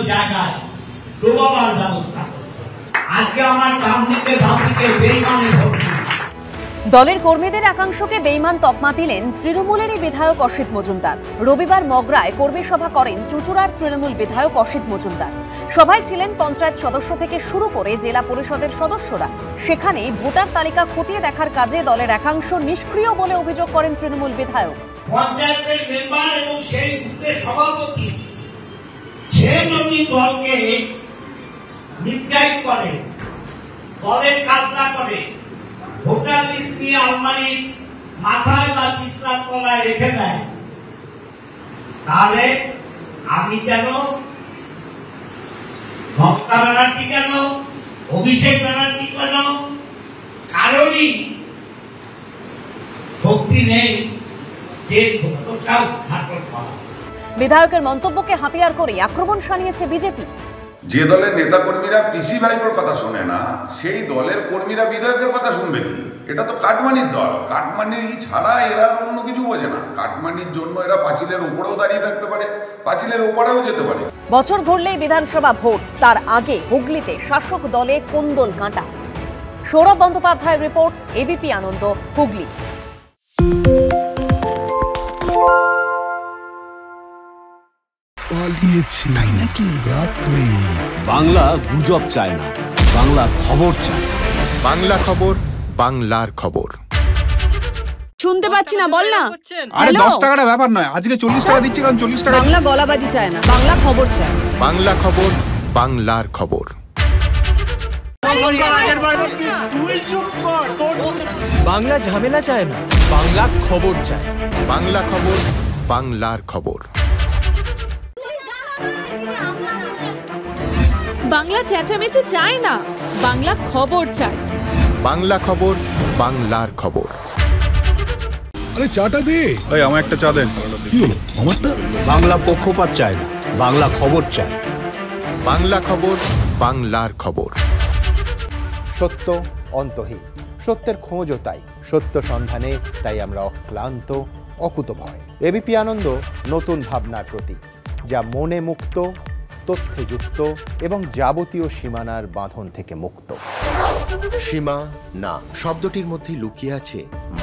জায়গায় ডোবাবার ব্যবস্থা করছে। আজকে আমার ডানদিকে বামদিকে বেইমানের ভর্তি। দলের কর্মীদের একাংশকে বেইমান তকমা দিলেন তৃণমূলেরই বিধায়ক অসিত মজুমদার। রবিবার মগরায় কর্মী সভা করেন চুঁচুড়ার তৃণমূল বিধায়ক অসিত মজুমদার। সভায় ছিলেন পঞ্চায়েত সদস্য থেকে শুরু করে জেলা পরিষদের সদস্যরা। সেখানে ভোটার তালিকা খতিয়ে দেখার কাজে দলের একাংশ নিষ্ক্রিয় বলে অভিযোগ করেন তৃণমূল বিধায়ক। পঞ্চায়েতের মেম্বার এবং সেই বুথের সভাপতি সে যদি দলকে মিসগাইড করে, দলের কাজ না করে, ভোটার লিস্ট নিয়ে আলমারির মাথায় বা বিছনার তলায় রেখে দেয়, তাহলে আমি কেন, মমতা ব্যানার্জি কেন, অভিষেক ব্যানার্জি কেন, কারোরই শক্তি নেই যে সত্যটা উদ্ঘাটন করা। বিধায়কের মন্তব্যকে হাতিয়ার করে আক্রমণ শানিয়েছে বিজেপি। যে দলের নেতা কর্মীরা পিসি ভাইপোর কথা শোনে না, সেই দলের কর্মীরা বিধায়কের কথা শুনবে কি? এটা তো কাটমানির দল। কাটমানি ছাড়া এরা অন্য কিছু বোঝে না। কাটমানির জন্য এরা পাঁচিলের উপরেও দাঁড়িয়ে থাকতে পারে, পাঁচিলের ওপারেও যেতে পারে। বছর ঘুরলেই বিধানসভা ভোট, তার আগে হুগলিতে শাসক দলে কোন্দল কাঁটা। সৌরভ বন্দ্যোপাধ্যায়ের রিপোর্ট, এবিপি আনন্দ, হুগলি। বাংলা গুজব চায় না, বাংলা খবর চায়। বাংলা খবর, বাংলার খবর। শুনতে পাচ্ছি না, বল না। আরে 10 টাকাটা ব্যাপার নয়, আজকে 40 টাকা দিচ্ছি, কারণ 40 টাকা। বাংলা গলাবাজি চায় না, বাংলা খবর চায়। বাংলা খবর, বাংলার খবর। বাংলা ঝামেলা চায় না, বাংলা খবর চায়। বাংলা খবর, বাংলার খবর। বাংলা চেঁচামেচি চায় না, বাংলা খবর চায়। বাংলা খবর, বাংলার খবর। আরে চাটা দে। এই আমার একটা চা দেন। কি হলো আমারটা? বাংলা পক্ষপাত চায় না, বাংলা খবর চায়। বাংলা খবর, বাংলার খবর। সত্য অন্তহীন, সত্যের খোঁজও তাই, সত্য সন্ধানে তাই আমরা অক্লান্ত, অকুতভয়। এবিপি আনন্দ নতুন ভাবনার প্রতীক, যা মনে মুক্ত, তথ্যে যুক্ত এবং যাবতীয় সীমানার বাঁধন থেকে মুক্ত। সীমা না শব্দটির মধ্যে লুকিয়ে আছে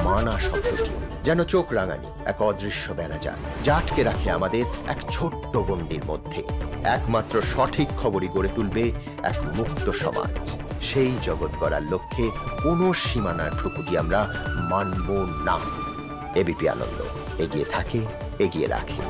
মানা শব্দটি, যেন চোখ রাঙানি এক অদৃশ্য বেড়াজাল, যা আটকে রাখে আমাদের এক ছোট্ট গণ্ডির মধ্যে। একমাত্র সঠিক খবরই গড়ে তুলবে এক মুক্ত সমাজ। সেই জগৎ গড়ার লক্ষ্যে কোনো সীমানার ঠুকুটি আমরা মানব না। এবিপি আনন্দ এগিয়ে থাকে, এগিয়ে রাখে।